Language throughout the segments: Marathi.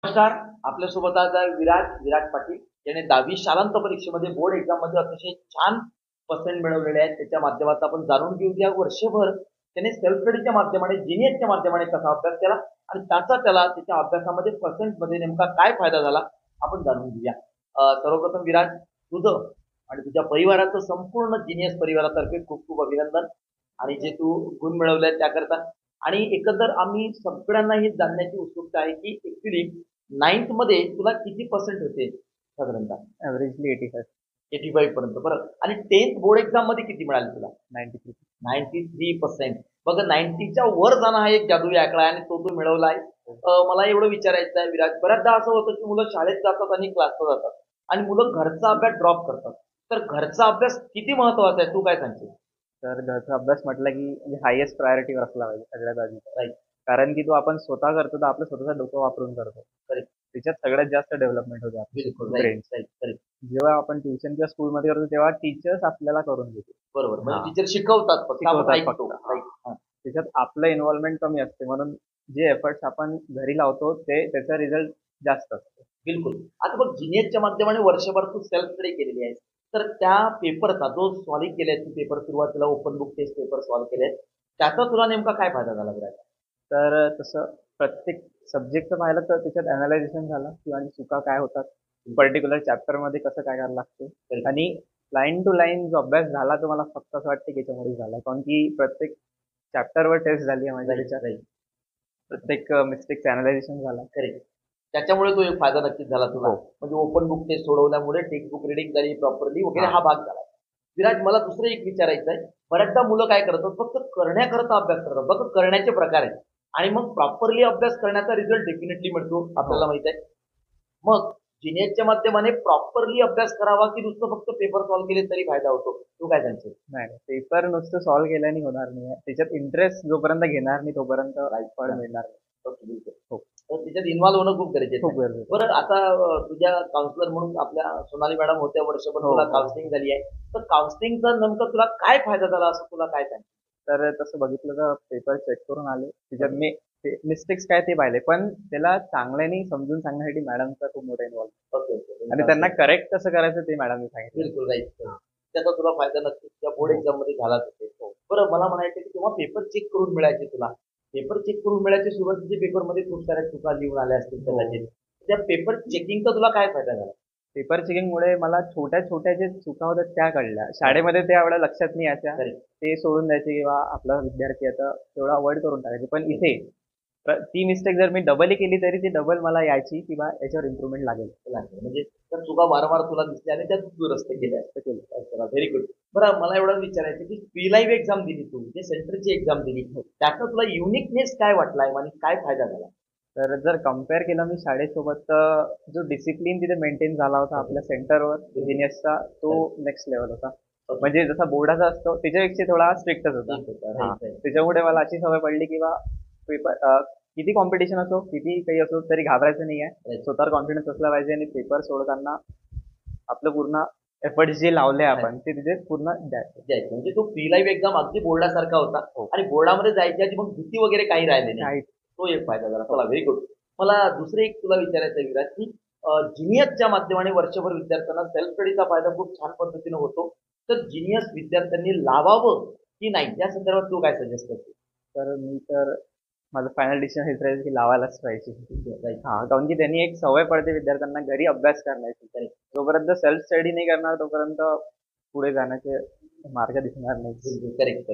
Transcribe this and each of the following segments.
नमस्कार. आपल्यासोबत आज आहे विराज पाटील याने 10वी शालांत परीक्षेमध्ये बोर्ड एक्झाम मध्ये अतिशय छान पर्सेंट मिळवलेले आहेत. त्याच्या माध्यमातून आपण जाणून घेऊया वर्षभर त्याने सेल्फ स्टडीच्या माध्यमाने जीनियसच्या माध्यमाने कसा अभ्यास केला आणि त्याला त्याच्या अभ्यासामध्ये पर्सेंट मध्ये नेमका काय फायदा झाला आपण जाणून घेऊया. सर्वप्रथम विराज, तुझं आणि तुझ्या परिवाराचं संपूर्ण जीनियस परिवारातर्फे खूप खूप अभिनंदन आणि जे तू गुण मिळवले त्याकरता. आणि एकंदर आम्ही सगळ्यांना हे जाणण्याची उत्सुकता आहे की ऍक्च्युली 9th मध्ये तुला किती पर्सेंट होते साधारणतः? ॲव्हरेजली 85 85 पर्यंत. बरं, आणि 10th बोर्ड एक्झाम मध्ये किती मिळाले तुला? 93. 93%. बघा, 90च्या वर जाणं हा एक जादुई आकडा आहे आणि तो तू मिळवला आहे. मला एवढं विचारायचं आहे विराज, बऱ्याचदा असं होतं की मुलं शाळेत जातात आणि क्लासला जातात आणि मुलं घरचा अभ्यास ड्रॉप करतात. तर घरचा अभ्यास किती महत्वाचा आहे तू काय सांगशील? तर घरचा अभ्यास म्हटलं की हायएस्ट प्रायोरिटीवर असला पाहिजे सगळ्यात आधी. राईट. कारण की तो आपण स्वतः करतो तर आपलं स्वतःचं डोकं वापरून करतो. करेक्ट. त्याच्यात सगळ्यात जास्त डेव्हलपमेंट होते आपली बिलकुल. ब्रेन. Right right. जेव्हा आपण ट्युशन किंवा स्कूलमध्ये करतो तेव्हा टीचर्स आपल्याला करून देते. बरोबर, म्हणजे हा. टीचर शिकवतात फक्त, आपण शिकवतात ऐकतो. फक्त. राईट. हां. त्याच्यात आपलं इन्व्हॉल्वमेंट कमी असते म्हणून जे एफर्ट्स आपण घरी लावतो ते त्याचा रिझल्ट जास्त असतो. बिलकुल. आता बघ, जीनियसच्या माध्यमाने वर्षभर तू सेल्फ स्टडी केलेली आहे. तर त्या पेपरचा जो सॉल्व्ह केलाय तू पेपर, सुरुवातीला open book test paper solve केले, त्याचा तुला नेमका काय फायदा झाला बरं? तर तसं प्रत्येक सब्जेक्टचं पाहिलं तर त्याच्यात अनालायझेशन झालं किंवा चुका काय होतात, पर्टिक्युलर चॅप्टरमध्ये कसं काय करायला लागते. आणि लाईन टू लाईन जो अभ्यास झाला तो मला फक्त असं वाटतं की याच्यामुळे झाला, कारण की प्रत्येक चॅप्टरवर टेस्ट झाली आहे माझ्या त्याच्यात. प्रत्येक मिस्टेकचं अनालायझेशन झालं. करेक्ट. त्याच्यामुळे तो एक फायदा नक्कीच झाला तुला. हो. म्हणजे ओपन बुक टेस्ट सोडवल्यामुळे टेक्स्ट बुक रिडिंग झाली प्रॉपरली वगैरे, हां. हा भाग झाला. विराज, मला दुसरं एक विचारायचं आहे. बऱ्याचदा मुलं काय करतात, फक्त करण्याकरता अभ्यास करतात. बघ, करण्याचे प्रकार आहेत आणि मग प्रॉपरली अभ्यास करण्याचा रिझल्ट डेफिनेटली मिळतो, आपल्याला माहित आहे. मग जीनियसच्या माध्यमाने प्रॉपरली अभ्यास करावा की नुसतं फक्त पेपर सॉल्व्ह केले तरी फायदा होतो? तू काय सांगशील? नाही, पेपर नुसतं सॉल्व्ह केल्याने होणार नाही. त्याच्यात इंटरेस्ट जोपर्यंत घेणार नाही तोपर्यंत फळ मिळणार नाही. हो. तर त्याच्यात इन्व्हॉल्व्ह होणं खूप गरजेचं खूप आहे. गरजेचं. बरं, आता तुझ्या काउन्सिलर म्हणून आपल्या सोनाली मॅडम होत्या, वर्षभर हो, तुला हो. काउन्सिलिंग झाली आहे. तर काउन्सिलिंगचा नेमकं तुला काय फायदा झाला असं तुला काय सांग? तर तसं बघितलं तर पेपर चेक करून आले, त्याच्यात मी मिस्टेक्स काय ते पाहिले, पण त्याला चांगल्याने समजून सांगण्यासाठी मॅडमचा खूप मोठा इन्व्हॉल्व ओके ओके. आणि त्यांना करेक्ट कसं करायचं ते मॅडमने सांगितलं. बिलकुल राईट. त्याचा तुला फायदा नक्कीच त्या बोर्ड एक्झाम मध्ये झालाच असेल. बरं, मला म्हणायचं की तेव्हा पेपर चेक करून मिळायचे तुला, पेपर चेक करून मिळायचे, सुरुवातीच्या पेपरमध्ये खूप साऱ्या चुका लिहून आल्या असतील कदाचित. त्या पेपर चेकिंगचा तुला काय फायदा झाला? पेपर चेकिंगमुळे मला छोट्या छोट्या जे चुका होत्या त्या कळल्या. शाळेमध्ये त्या एवढ्या लक्षात नाही यायच्या, ते सोडून द्यायचे किंवा आपला विद्यार्थी आता तेवढा अवॉइड करून टाकायचे. पण इथे ती मिस्टेक जर मी डबलही केली तरी ती डबल मला यायची किंवा याच्यावर इम्प्रुव्हमेंट लागेल. म्हणजे त्या चुका वारंवार तुला दिसल्या आणि त्या दुरुस्त केल्या. Very good. बरं, मला एवढं विचारायचं की प्री लाईव्ह एक्झाम दिली तू, जे सेंटरची एक्झाम दिली, त्याचा तुला युनिकनेस काय वाटलाय आणि काय फायदा झाला? तर जर कम्पेअर केलं मी शाळेसोबत तर जो डिसिप्लिन तिथे मेंटेन झाला होता आपल्या सेंटरवर जीनियसचा, तो नेक्स्ट लेवल होता. म्हणजे जसा बोर्डाचा असतो त्याच्यापेक्षा थोडा स्ट्रिक्टच होता. त्याच्यामुळे मला अशी सवय पडली की बा पेपर किती कॉम्पिटिशन असो, किती काही असो तरी घाबरायचं नाही आहे. स्वतःवर कॉन्फिडन्स असला पाहिजे आणि पेपर सोडताना आपलं पूर्ण एफर्ट जे लावले आपण ते तिथे पूर्ण द्यायचं. म्हणजे तो प्री लाईव्ह एक्झाम अगदी बोर्डासारखा होता आणि बोर्डामध्ये जायच्या आधी मग भीती वगैरे काही राहिले नाही, तो एक फायदा झाला. चला, व्हेरी गुड. मला दुसरं एक तुला विचारायचं आहे विराज की जीनियसच्या माध्यमाने वर्षभर विद्यार्थ्यांना सेल्फ स्टडीचा फायदा खूप छान पद्धतीने होतो. तर जीनियस विद्यार्थ्यांनी लावावं की नाही या संदर्भात तू काय सजेस्ट करते? तर मी तर माझं फायनल डिसिजन हेच राहील की लावायलाच पाहिजे. हा, कारण की त्यांनी एक सवय पडते विद्यार्थ्यांना घरी अभ्यास करण्याची. जोपर्यंत सेल्फ स्टडी नाही करणार तोपर्यंत पुढे जाण्याचे मार्ग दिसणार नाही. करेक्ट.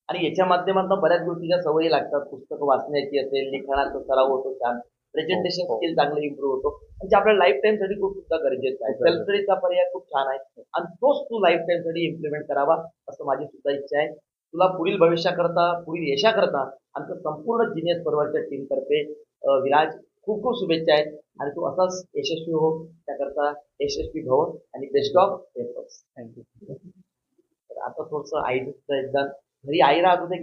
आणि याच्या माध्यमातून बऱ्याच गोष्टीच्या सवयी लागतात. पुस्तकं वाचण्याची असेल, लिखाणाचा सराव होतो, छान प्रेझेंटेशन स्किल चांगलं इम्प्रूव्ह होतो, म्हणजे आपल्या लाईफ टाइम साठी खूप सुद्धा गरजेचं आहे. सेल्फ स्टडीचा पर्याय खूप छान आहे आणि तोच तू लाईफ टाइम साठी इम्प्लिमेंट करावा असं माझी सुद्धा इच्छा आहे. तुला पुढील भविष्याकरता, पुढील यशाकरता आमचं संपूर्ण जीनियस परिवारच्या टीम तर्फे विराज खूप खूप शुभेच्छा आहेत आणि तू असाच यशस्वी हो, त्याकरता यशस्वी भव आणि बेस्ट ऑफ एफर्ट्स. थँक्यू. आता थोडस आईचं एकदा घरी आई राहत होते.